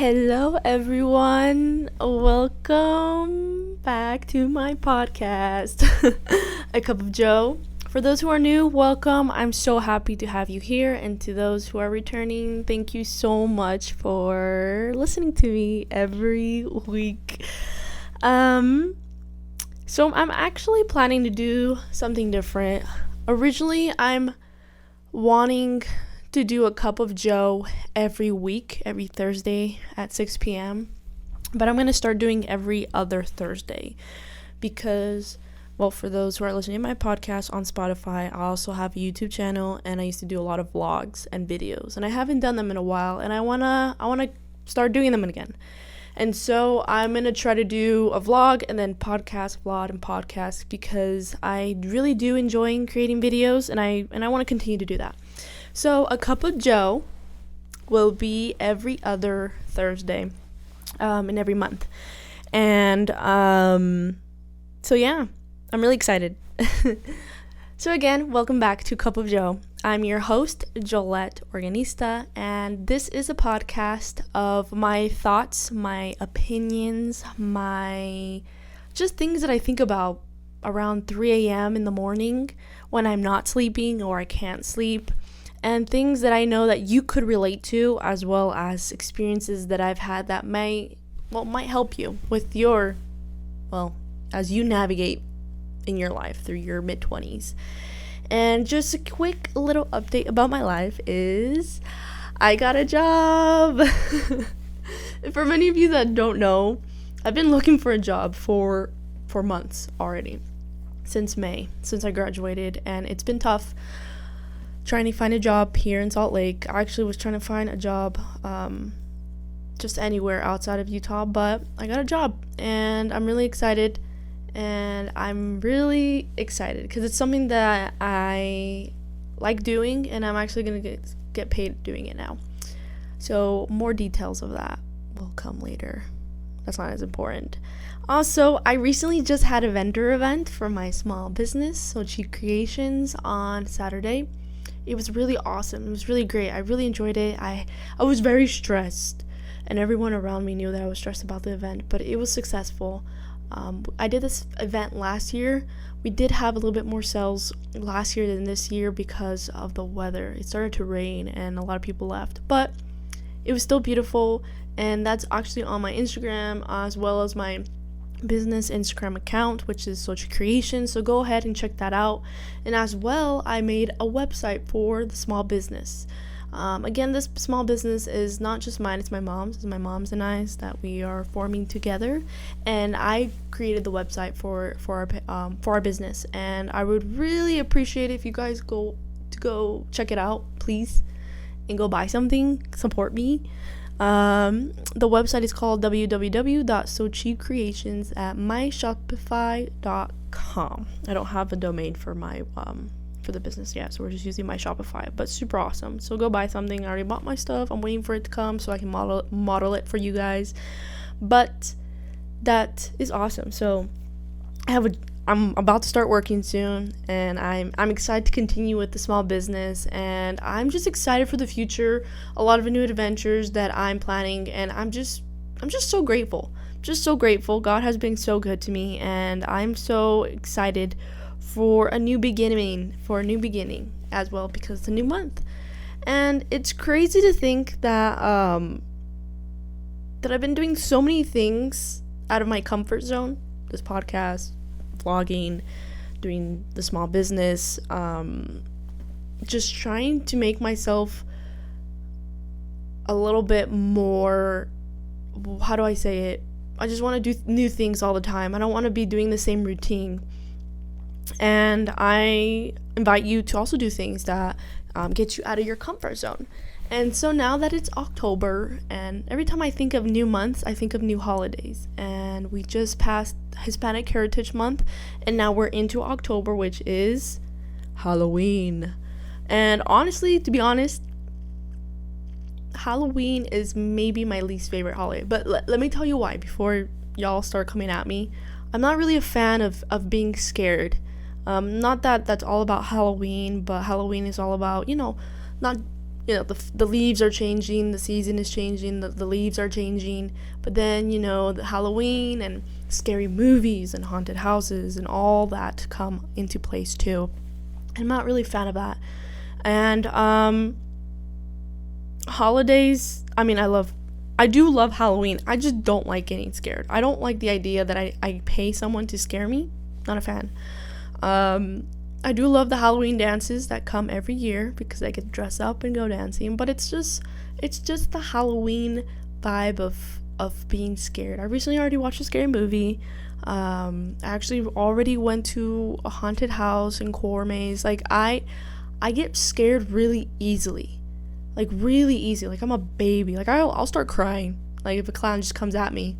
Hello, everyone. Welcome back to my podcast, A Cup of Joe. For those who are new, welcome. I'm so happy to have you here. And to those who are returning, thank you so much for listening to me every week. So I'm actually planning to do something different. Originally, I'm wanting to do a cup of Joe every week, every Thursday at 6 p.m. But I'm going to start doing every other Thursday because, well, for those who are listening to my podcast on Spotify, I also have a YouTube channel and I used to do a lot of vlogs and videos. And I haven't done them in a while and I want to start doing them again. And so I'm going to try to do a vlog and then vlog and podcast because I really do enjoy creating videos and I want to continue to do that. So a cup of Joe will be every other Thursday in every month. And so yeah, I'm really excited. So again, welcome back to Cup of Joe. I'm your host, Jolette Organista, and this is a podcast of my thoughts, my opinions, my just things that I think about around 3 a.m. in the morning when I'm not sleeping or I can't sleep. And things that I know that you could relate to, as well as experiences that I've had that might help you with your, as you navigate in your life through your mid-20s. And just a quick little update about my life is I got a job. For many of you that don't know, I've been looking for a job for months already, since May, since I graduated, and it's been tough trying to find a job here in Salt Lake. I actually was trying to find a job just anywhere outside of Utah, but I got a job and I'm really excited. And I'm really excited because it's something that I like doing and I'm actually going to get paid doing it now. So more details of that will come later. That's not as important. Also, I recently just had a vendor event for my small business, Sochi Creations, on Saturday. It was really awesome. It was really great. I really enjoyed it. I was very stressed, and everyone around me knew that I was stressed about the event, but it was successful. I did this event last year. We did have a little bit more sales last year than this year because of the weather. It started to rain, and a lot of people left, but it was still beautiful, and that's actually on my Instagram as well as my business Instagram account, which is Sochi Creations, so go ahead and check that out. And as well, I made a website for the small business. Again, this small business is not just mine, it's my mom's. It's my mom's and I's that we are forming together, and I created the website for our business, and I would really appreciate it if you guys go check it out, please, and go buy something, support me. The website is called www.sochicreations@myshopify.com. I don't have a domain for my for the business yet, so we're just using my Shopify, but super awesome. So go buy something. I already bought my stuff. I'm waiting for it to come so I can model it for you guys. But that is awesome. So I'm about to start working soon, and I'm excited to continue with the small business, and I'm just excited for the future. A lot of new adventures that I'm planning, and I'm just so grateful. Just so grateful. God has been so good to me, and I'm so excited for a new beginning as well, because it's a new month. And it's crazy to think that that I've been doing so many things out of my comfort zone. This podcast, vlogging, doing the small business, just trying to make myself a little bit more, how do I say it? I just want to do new things all the time. I don't want to be doing the same routine. And I invite you to also do things that get you out of your comfort zone. And so now that it's October, and every time I think of new months, I think of new holidays. And we just passed Hispanic Heritage Month, and now we're into October, which is Halloween. And honestly, to be honest, Halloween is maybe my least favorite holiday. But let me tell you why before y'all start coming at me. I'm not really a fan of being scared. Not that that's all about Halloween, but Halloween is all about, not the leaves are changing, the season is changing, the leaves are changing. But then, the Halloween and scary movies and haunted houses and all that come into place too. I'm not really a fan of that. And holidays, I do love Halloween. I just don't like getting scared. I don't like the idea that I pay someone to scare me. Not a fan. I do love the Halloween dances that come every year because I get to dress up and go dancing, but it's just the Halloween vibe of being scared. I recently already watched a scary movie. I actually already went to a haunted house in Core Maze. Like I get scared really easily. Like really easy. Like I'm a baby. Like I'll start crying. Like if a clown just comes at me.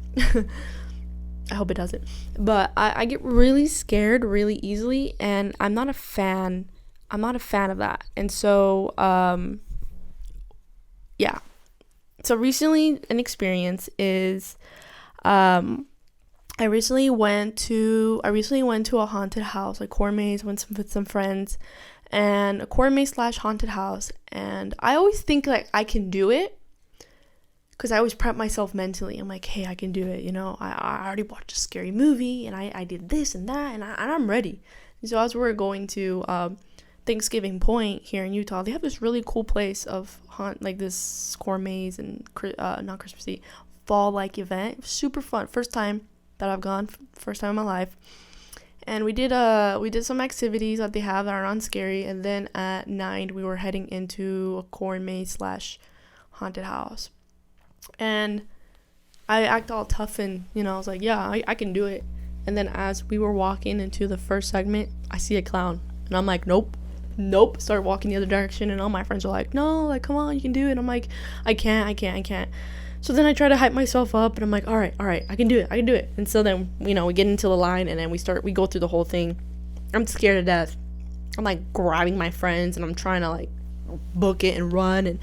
I hope it doesn't. But I get really scared really easily, and I'm not a fan of that. And so, yeah. So recently an experience is, I recently went to a haunted house, like Core Maze, went with some friends, and a Core Maze / haunted house. And I always think like I can do it, because I always prep myself mentally. I'm like, hey, I can do it. I already watched a scary movie, and I did this and that, and I'm ready. And so as we're going to Thanksgiving Point here in Utah, they have this really cool place of this Core Maze and not Christmassy, fall-like event. It was super fun. First time that I've gone, first time in my life. And we did some activities that they have that are non-scary, and then at 9 we were heading into a Core Maze / haunted house. And I act all tough and, I was like, yeah, I can do it. And then as we were walking into the first segment, I see a clown. And I'm like, nope. Start walking the other direction. And all my friends are like, no, like, come on, you can do it. And I'm like, I can't. So then I try to hype myself up. And I'm like, all right, I can do it. And so then, we get into the line. And then we go through the whole thing. I'm scared to death. I'm, like, grabbing my friends. And I'm trying to, like, book it and run.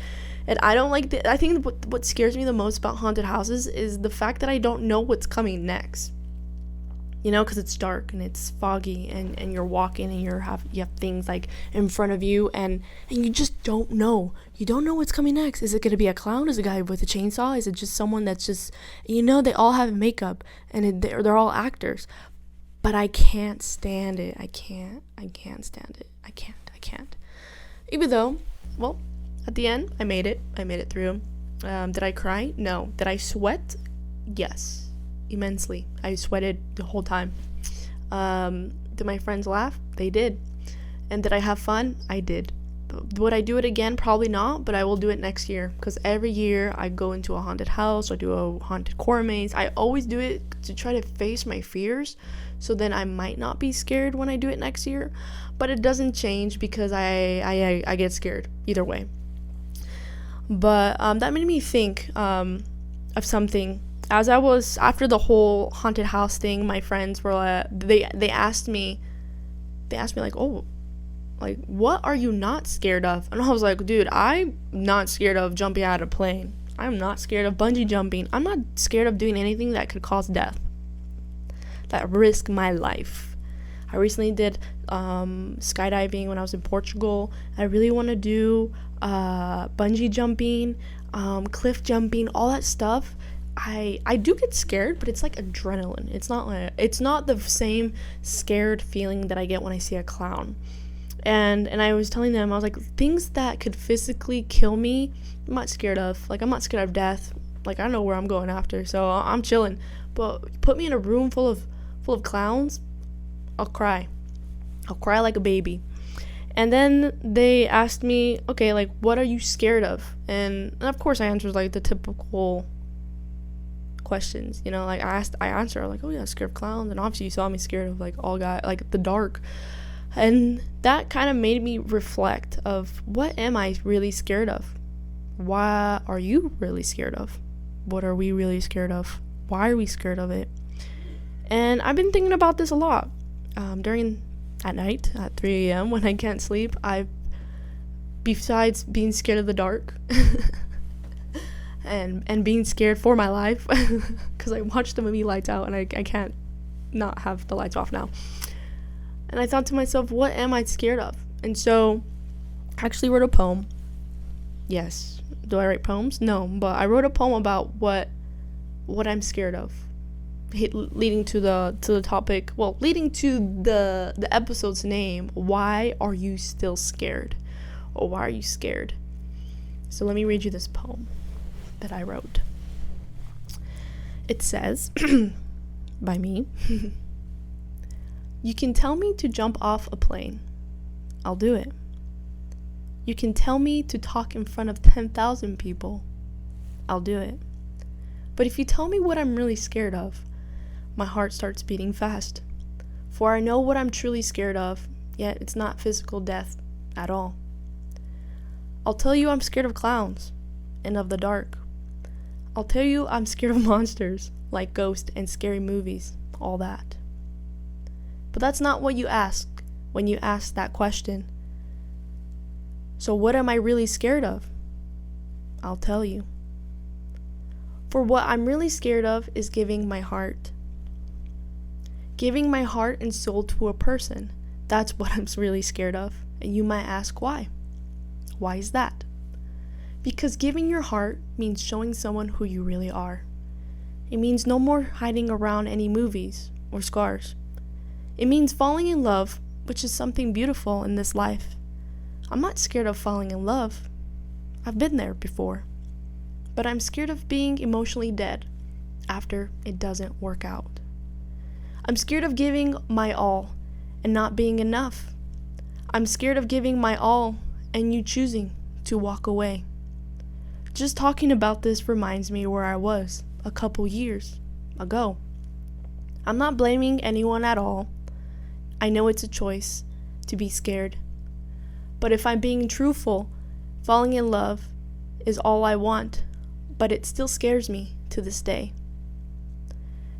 And I don't like I think what scares me the most about haunted houses is the fact that I don't know what's coming next. Because it's dark and it's foggy and you're walking and you have things like in front of you and you just don't know. You don't know what's coming next. Is it going to be a clown? Is it a guy with a chainsaw? Is it just someone that's just, they all have makeup and they're all actors. But I can't stand it. I can't stand it. I can't. Even though, well, at the end, I made it through. Did I cry? No. Did I sweat? Yes. Immensely. I sweated the whole time. Did my friends laugh? They did. And did I have fun? I did. Would I do it again? Probably not, but I will do it next year. Because every year I go into a haunted house, I do a haunted Core Maze. I always do it to try to face my fears, so then I might not be scared when I do it next year. But it doesn't change because I get scared either way. But that made me think of something. As I was, after the whole haunted house thing, my friends were, they asked me like, oh, like, what are you not scared of? And I was like, dude, I'm not scared of jumping out of a plane. I'm not scared of bungee jumping. I'm not scared of doing anything that could cause death, that risk my life. I recently did skydiving when I was in Portugal. I really want to do bungee jumping, cliff jumping, all that stuff. I do get scared, but it's like adrenaline. It's not the same scared feeling that I get when I see a clown. And I was telling them, I was like, things that could physically kill me, I'm not scared of. Like, I'm not scared of death. Like, I know where I'm going after, so I'm chilling. But put me in a room full of clowns, I'll cry like a baby. And then they asked me, okay, like, what are you scared of? And of course I answered like the typical questions, like I answered like, oh yeah, scared of clowns. And obviously you saw me scared of like the dark. And that kind of made me reflect of, what am I really scared of? What are you really scared of? What are we really scared of? Why are we scared of it? And I've been thinking about this a lot. At night at 3 a.m. when I can't sleep, besides being scared of the dark and being scared for my life, because I watched the movie Lights Out and I can't not have the lights off now. And I thought to myself, what am I scared of? And so I actually wrote a poem. Yes. Do I write poems? No, but I wrote a poem about what I'm scared of. Leading to the topic, well, leading to the episode's name, why are you still scared? Or why are you scared? So let me read you this poem that I wrote. It says, by me, you can tell me to jump off a plane. I'll do it. You can tell me to talk in front of 10,000 people. I'll do it. But if you tell me what I'm really scared of, my heart starts beating fast. For I know what I'm truly scared of, yet it's not physical death at all. I'll tell you I'm scared of clowns and of the dark. I'll tell you I'm scared of monsters, like ghosts and scary movies, all that. But that's not what you ask when you ask that question. So what am I really scared of? I'll tell you. For what I'm really scared of is giving my heart. Giving my heart and soul to a person. That's what I'm really scared of. And you might ask why. Why is that? Because giving your heart means showing someone who you really are. It means no more hiding around any movies or scars. It means falling in love, which is something beautiful in this life. I'm not scared of falling in love. I've been there before. But I'm scared of being emotionally dead after it doesn't work out. I'm scared of giving my all and not being enough. I'm scared of giving my all and you choosing to walk away. Just talking about this reminds me where I was a couple years ago. I'm not blaming anyone at all. I know it's a choice to be scared. But if I'm being truthful, falling in love is all I want, but it still scares me to this day.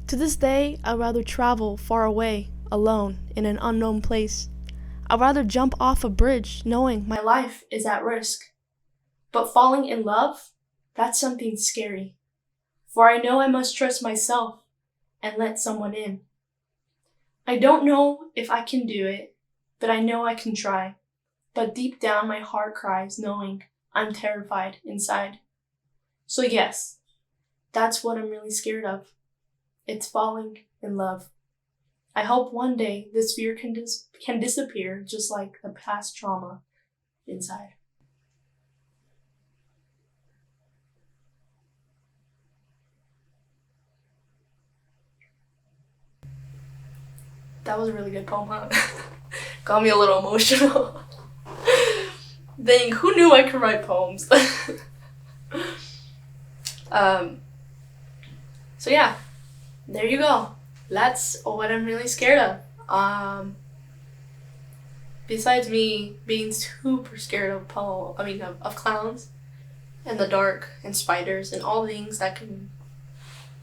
To this day, I'd rather travel far away, alone, in an unknown place. I'd rather jump off a bridge knowing my life is at risk. But falling in love, that's something scary. For I know I must trust myself and let someone in. I don't know if I can do it, but I know I can try. But deep down my heart cries knowing I'm terrified inside. So yes, that's what I'm really scared of. It's falling in love. I hope one day this fear can disappear just like the past trauma inside. That was a really good poem, huh? Got me a little emotional. Dang, who knew I could write poems? So yeah, there you go. That's what I'm really scared of. Besides me being super scared of of clowns and the dark and spiders and all things that can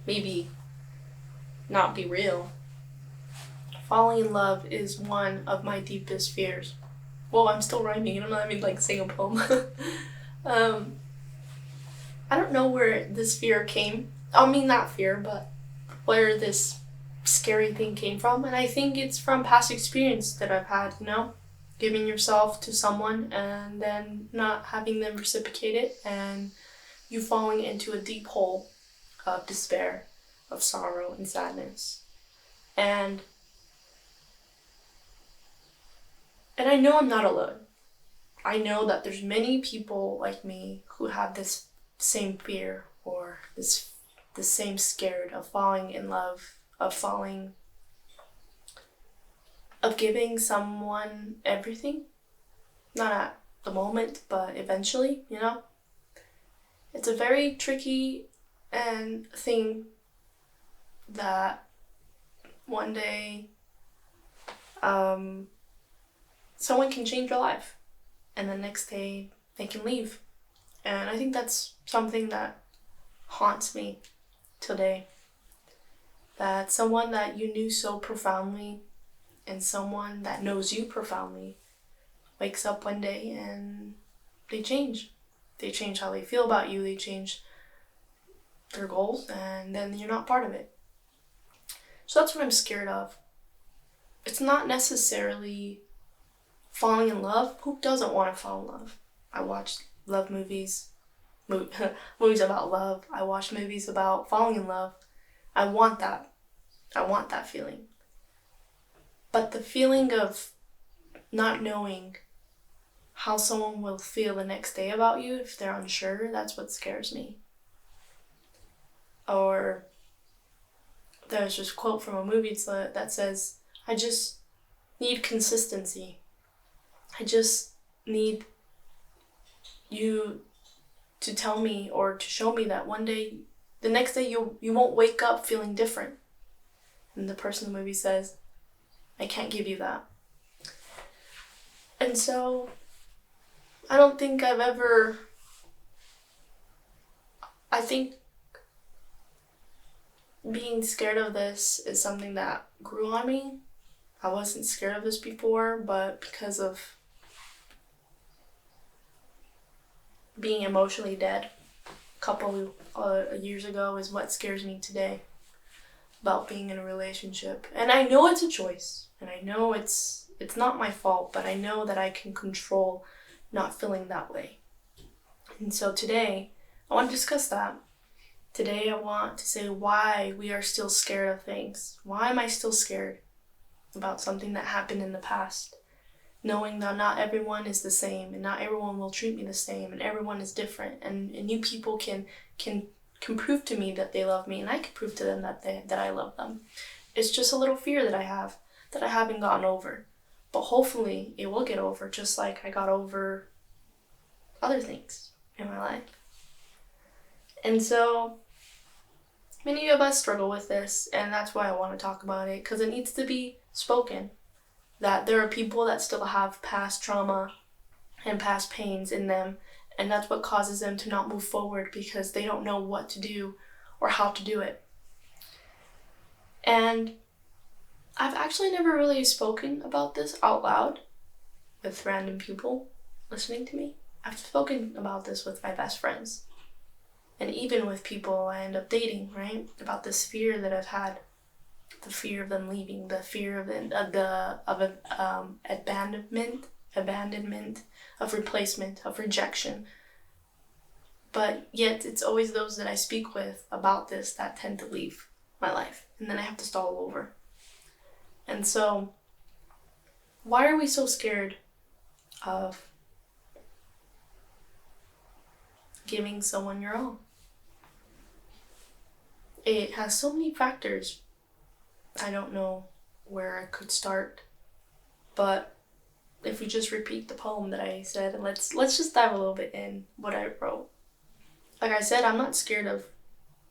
maybe not be real, falling in love is one of my deepest fears. Well, I'm still rhyming and I'm not even saying a poem. I don't know where this fear came. Not fear, but where this scary thing came from. And I think it's from past experience that I've had, giving yourself to someone and then not having them reciprocate it and you falling into a deep hole of despair, of sorrow and sadness. And I know I'm not alone. I know that there's many people like me who have this same fear or this same scared of falling in love, of giving someone everything. Not at the moment, but eventually, It's a very tricky thing that one day someone can change your life and the next day they can leave. And I think that's something that haunts me today. That someone that you knew so profoundly and someone that knows you profoundly wakes up one day and they change. They change how they feel about you. They change their goals and then you're not part of it. So that's what I'm scared of. It's not necessarily falling in love. Who doesn't want to fall in love? I watched love movies, movies about love. I watch movies about falling in love. I want that. I want that feeling. But the feeling of not knowing how someone will feel the next day about you if they're unsure, that's what scares me. Or there's this quote from a movie that says, I just need consistency. I just need you to tell me or to show me that one day, the next day you won't wake up feeling different. And the person in the movie says, I can't give you that. And so I don't think I think being scared of this is something that grew on me. I wasn't scared of this before, but because of being emotionally dead a couple years ago is what scares me today about being in a relationship. And I know it's a choice, and I know it's not my fault, but I know that I can control not feeling that way. And so today, I want to discuss that. Today, I want to say why we are still scared of things. Why am I still scared about something that happened in the past? Knowing that not everyone is the same, and not everyone will treat me the same, and everyone is different, and new people can prove to me that they love me, and I can prove to them that I love them. It's just a little fear that I have that I haven't gotten over, but hopefully it will get over, just like I got over other things in my life. And so many of us struggle with this, and that's why I want to talk about it, because it needs to be spoken. That there are people that still have past trauma and past pains in them, and that's what causes them to not move forward because they don't know what to do or how to do it. And I've actually never really spoken about this out loud with random people listening to me. I've spoken about this with my best friends, and even with people I end up dating, right? About this fear that I've had. The fear of them leaving, the fear of abandonment, of replacement, of rejection. But yet it's always those that I speak with about this that tend to leave my life, and then I have to start all over. And so, why are we so scared of giving someone your all? It has so many factors. I don't know where I could start, but if we just repeat the poem that I said, and let's just dive a little bit in what I wrote. Like I said, I'm not scared of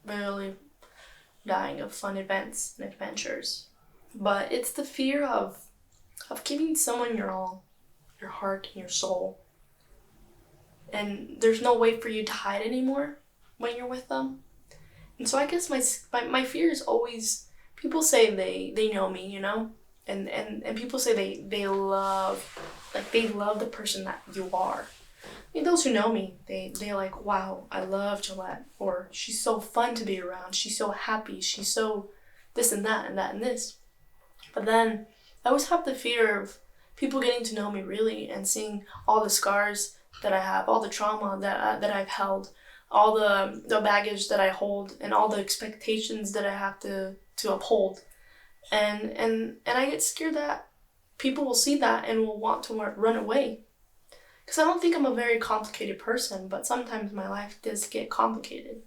really dying of fun events and adventures, but it's the fear of giving someone your all, your heart and your soul, and there's no way for you to hide anymore when you're with them. And so I guess my fear is always, people say they know me, you know, and people say they love the person that you are. I mean, those who know me, they're like, wow, I love Gillette, or she's so fun to be around, she's so happy, she's so this and that and that and this. But then I always have the fear of people getting to know me really and seeing all the scars that I have, all the trauma that I've held, all the baggage that I hold, and all the expectations that I have to uphold. And I get scared that people will see that and will want to run away. Because I don't think I'm a very complicated person, but sometimes my life does get complicated.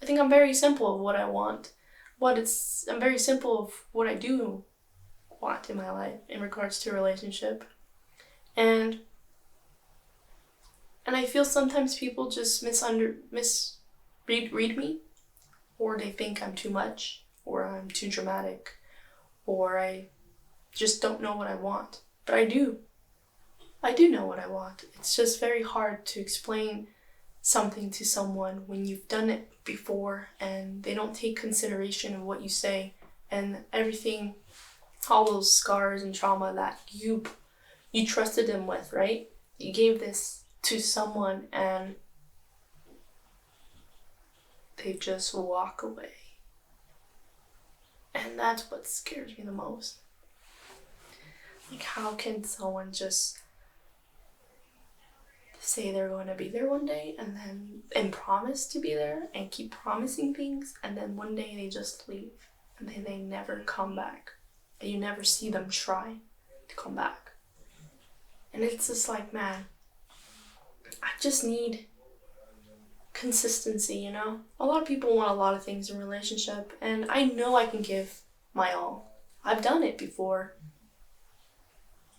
I think I'm very simple of what I want. I'm very simple of what I do want in my life in regards to a relationship. And I feel sometimes people just read me, or they think I'm too much, or I'm too dramatic, or I just don't know what I want. But I do. I do know what I want. It's just very hard to explain something to someone when you've done it before and they don't take consideration of what you say and everything, all those scars and trauma that you trusted them with, right? You gave this to someone and they just walk away. And that's what scares me the most. Like, how can someone just say they're going to be there one day and promise to be there and keep promising things, and then one day they just leave and then they never come back. And you never see them try to come back. And it's just like, man, I just need consistency, you know? A lot of people want a lot of things in a relationship, and I know I can give my all. I've done it before.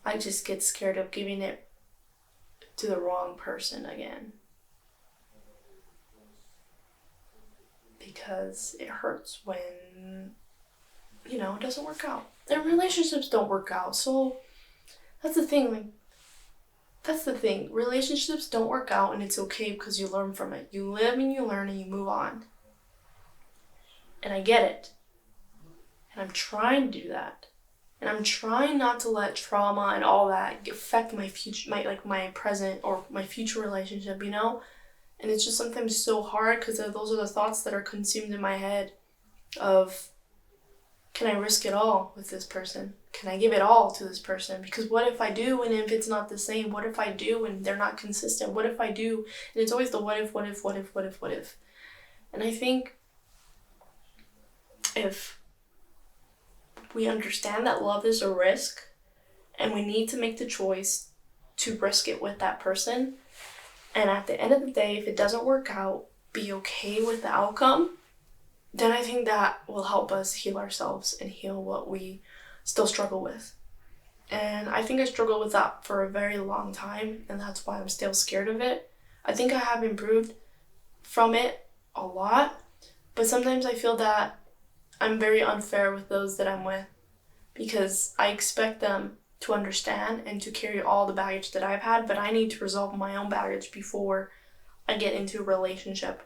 I just get scared of giving it to the wrong person again. Because it hurts when, it doesn't work out. And relationships don't work out. So that's the thing. Relationships don't work out, and it's okay because you learn from it. You live and you learn and you move on. And I get it. And I'm trying to do that. And I'm trying not to let trauma and all that affect my future, my present or my future relationship, And it's just sometimes so hard because those are the thoughts that are consumed in my head of, can I risk it all with this person? Can I give it all to this person? Because what if I do, and if it's not the same? What if I do and they're not consistent? What if I do? And it's always the what if. And I think if we understand that love is a risk and we need to make the choice to risk it with that person, and at the end of the day, if it doesn't work out, be okay with the outcome, then I think that will help us heal ourselves and heal what we still struggle with. And I think I struggled with that for a very long time, and that's why I'm still scared of it. I think I have improved from it a lot, but sometimes I feel that I'm very unfair with those that I'm with because I expect them to understand and to carry all the baggage that I've had, but I need to resolve my own baggage before I get into a relationship.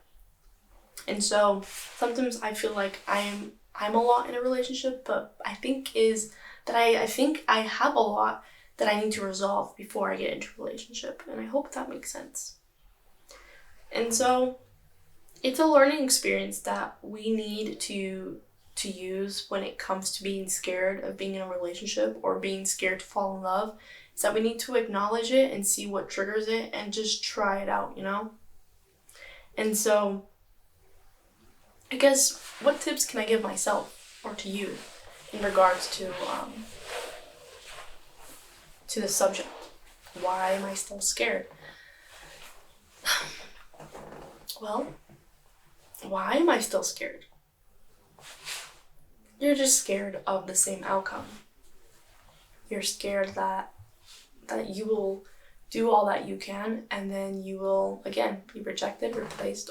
And so sometimes I feel like I'm a lot in a relationship, but I think I have a lot that I need to resolve before I get into a relationship, and I hope that makes sense. And so it's a learning experience that we need to use when it comes to being scared of being in a relationship or being scared to fall in love, is that we need to acknowledge it and see what triggers it and just try it out, And so I guess, what tips can I give myself or to you in regards to the subject? Why am I still scared? Well, why am I still scared? You're just scared of the same outcome. You're scared that you will do all that you can, and then you will, again, be rejected, replaced,